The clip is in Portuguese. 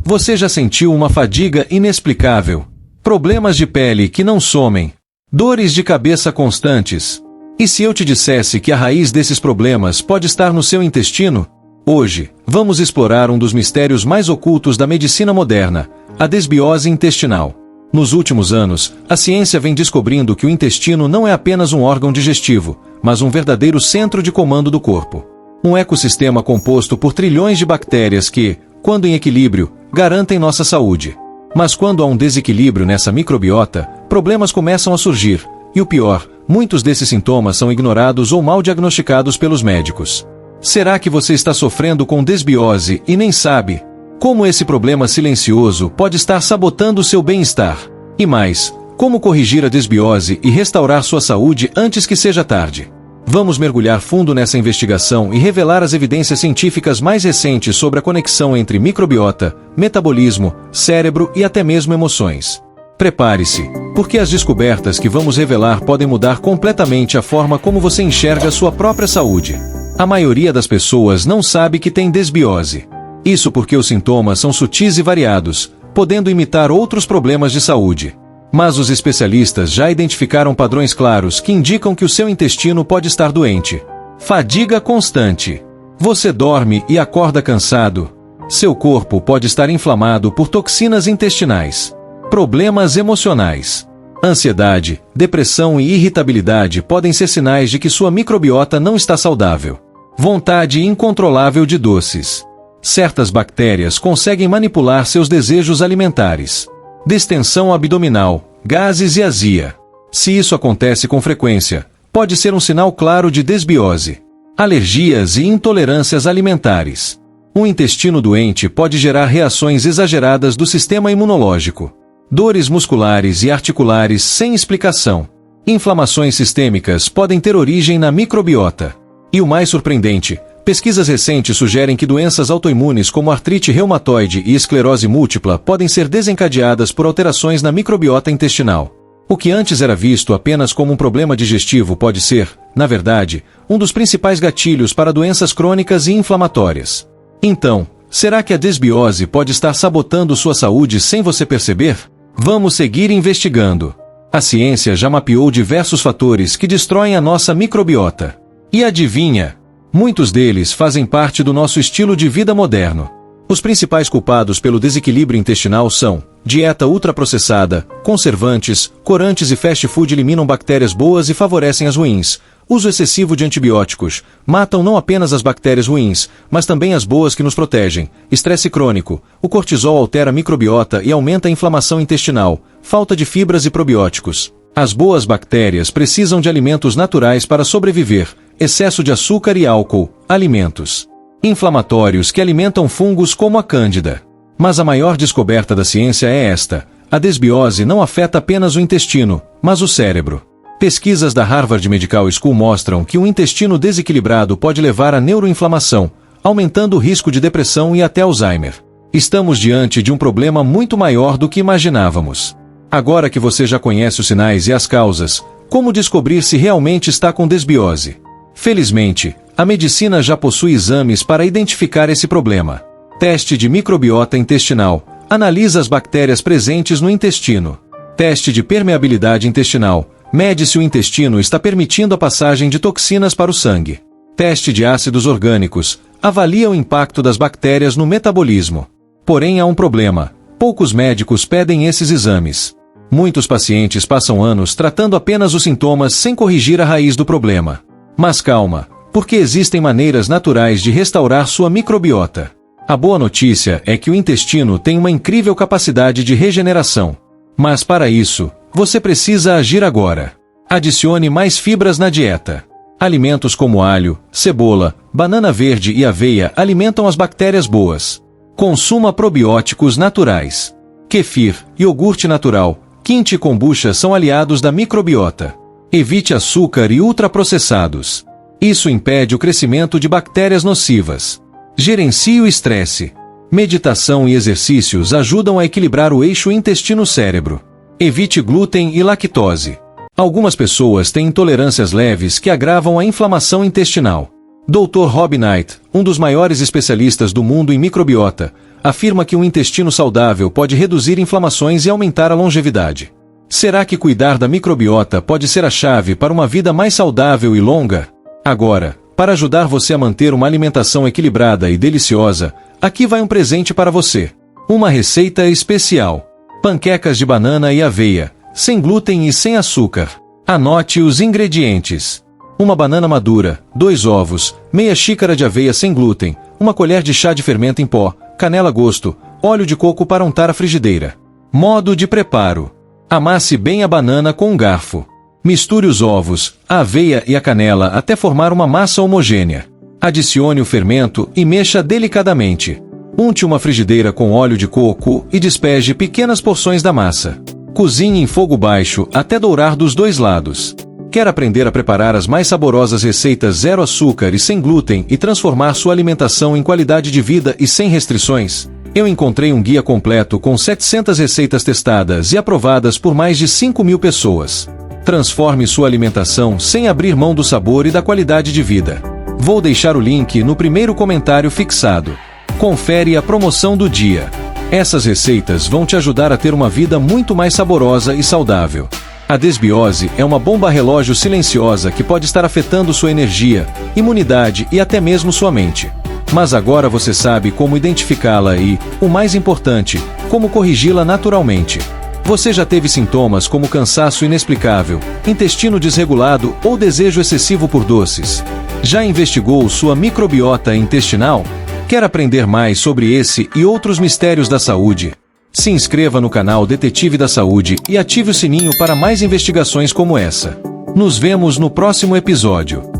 Você já sentiu uma fadiga inexplicável? Problemas de pele que não somem? Dores de cabeça constantes? E se eu te dissesse que a raiz desses problemas pode estar no seu intestino? Hoje, vamos explorar um dos mistérios mais ocultos da medicina moderna, a desbiose intestinal. Nos últimos anos, a ciência vem descobrindo que o intestino não é apenas um órgão digestivo, mas um verdadeiro centro de comando do corpo. Um ecossistema composto por trilhões de bactérias que, quando em equilíbrio, garantem nossa saúde. Mas quando há um desequilíbrio nessa microbiota, problemas começam a surgir, e o pior, muitos desses sintomas são ignorados ou mal diagnosticados pelos médicos. Será que você está sofrendo com desbiose e nem sabe? Como esse problema silencioso pode estar sabotando seu bem-estar? E mais, como corrigir a desbiose e restaurar sua saúde antes que seja tarde? Vamos mergulhar fundo nessa investigação e revelar as evidências científicas mais recentes sobre a conexão entre microbiota, metabolismo, cérebro e até mesmo emoções. Prepare-se, porque as descobertas que vamos revelar podem mudar completamente a forma como você enxerga sua própria saúde. A maioria das pessoas não sabe que tem desbiose. Isso porque os sintomas são sutis e variados, podendo imitar outros problemas de saúde. Mas os especialistas já identificaram padrões claros que indicam que o seu intestino pode estar doente. Fadiga constante. Você dorme e acorda cansado. Seu corpo pode estar inflamado por toxinas intestinais. Problemas emocionais. Ansiedade, depressão e irritabilidade podem ser sinais de que sua microbiota não está saudável. Vontade incontrolável de doces. Certas bactérias conseguem manipular seus desejos alimentares. Distensão abdominal, gases e azia. Se isso acontece com frequência, pode ser um sinal claro de desbiose. Alergias e intolerâncias alimentares. Um intestino doente pode gerar reações exageradas do sistema imunológico. Dores musculares e articulares sem explicação. Inflamações sistêmicas podem ter origem na microbiota. E o mais surpreendente, pesquisas recentes sugerem que doenças autoimunes como artrite reumatoide e esclerose múltipla podem ser desencadeadas por alterações na microbiota intestinal. O que antes era visto apenas como um problema digestivo pode ser, na verdade, um dos principais gatilhos para doenças crônicas e inflamatórias. Então, será que a desbiose pode estar sabotando sua saúde sem você perceber? Vamos seguir investigando. A ciência já mapeou diversos fatores que destroem a nossa microbiota. E adivinha? Muitos deles fazem parte do nosso estilo de vida moderno. Os principais culpados pelo desequilíbrio intestinal são dieta ultraprocessada, conservantes, corantes e fast food eliminam bactérias boas e favorecem as ruins. Uso excessivo de antibióticos matam não apenas as bactérias ruins, mas também as boas que nos protegem. Estresse crônico. O cortisol altera a microbiota e aumenta a inflamação intestinal. Falta de fibras e probióticos. As boas bactérias precisam de alimentos naturais para sobreviver. Excesso de açúcar e álcool. Alimentos inflamatórios que alimentam fungos como a cândida. Mas a maior descoberta da ciência é esta: a desbiose não afeta apenas o intestino, mas o cérebro. Pesquisas da Harvard Medical School mostram que um intestino desequilibrado pode levar à neuroinflamação, aumentando o risco de depressão e até Alzheimer. Estamos diante de um problema muito maior do que imaginávamos. Agora que você já conhece os sinais e as causas, como descobrir se realmente está com desbiose? Felizmente, a medicina já possui exames para identificar esse problema. Teste de microbiota intestinal. Analisa as bactérias presentes no intestino. Teste de permeabilidade intestinal. Mede se o intestino está permitindo a passagem de toxinas para o sangue. Teste de ácidos orgânicos. Avalia o impacto das bactérias no metabolismo. Porém, há um problema. Poucos médicos pedem esses exames. Muitos pacientes passam anos tratando apenas os sintomas sem corrigir a raiz do problema. Mas calma, porque existem maneiras naturais de restaurar sua microbiota. A boa notícia é que o intestino tem uma incrível capacidade de regeneração. Mas para isso, você precisa agir agora. Adicione mais fibras na dieta. Alimentos como alho, cebola, banana verde e aveia alimentam as bactérias boas. Consuma probióticos naturais. Kefir, iogurte natural, quente e kombucha são aliados da microbiota. Evite açúcar e ultraprocessados. Isso impede o crescimento de bactérias nocivas. Gerencie o estresse. Meditação e exercícios ajudam a equilibrar o eixo intestino-cérebro. Evite glúten e lactose. Algumas pessoas têm intolerâncias leves que agravam a inflamação intestinal. Dr. Rob Knight, um dos maiores especialistas do mundo em microbiota, afirma que um intestino saudável pode reduzir inflamações e aumentar a longevidade. Será que cuidar da microbiota pode ser a chave para uma vida mais saudável e longa? Agora, para ajudar você a manter uma alimentação equilibrada e deliciosa, aqui vai um presente para você. Uma receita especial. Panquecas de banana e aveia, sem glúten e sem açúcar. Anote os ingredientes. Uma banana madura, 2 ovos, meia xícara de aveia sem glúten, uma colher de chá de fermento em pó, canela a gosto, óleo de coco para untar a frigideira. Modo de preparo. Amasse bem a banana com um garfo. Misture os ovos, a aveia e a canela até formar uma massa homogênea. Adicione o fermento e mexa delicadamente. Unte uma frigideira com óleo de coco e despeje pequenas porções da massa. Cozinhe em fogo baixo até dourar dos 2 lados. Quer aprender a preparar as mais saborosas receitas zero açúcar e sem glúten e transformar sua alimentação em qualidade de vida e sem restrições? Eu encontrei um guia completo com 700 receitas testadas e aprovadas por mais de 5.000 pessoas. Transforme sua alimentação sem abrir mão do sabor e da qualidade de vida. Vou deixar o link no primeiro comentário fixado. Confere a promoção do dia. Essas receitas vão te ajudar a ter uma vida muito mais saborosa e saudável. A desbiose é uma bomba relógio silenciosa que pode estar afetando sua energia, imunidade e até mesmo sua mente. Mas agora você sabe como identificá-la e, o mais importante, como corrigi-la naturalmente. Você já teve sintomas como cansaço inexplicável, intestino desregulado ou desejo excessivo por doces? Já investigou sua microbiota intestinal? Quer aprender mais sobre esse e outros mistérios da saúde? Se inscreva no canal Detetive da Saúde e ative o sininho para mais investigações como essa. Nos vemos no próximo episódio.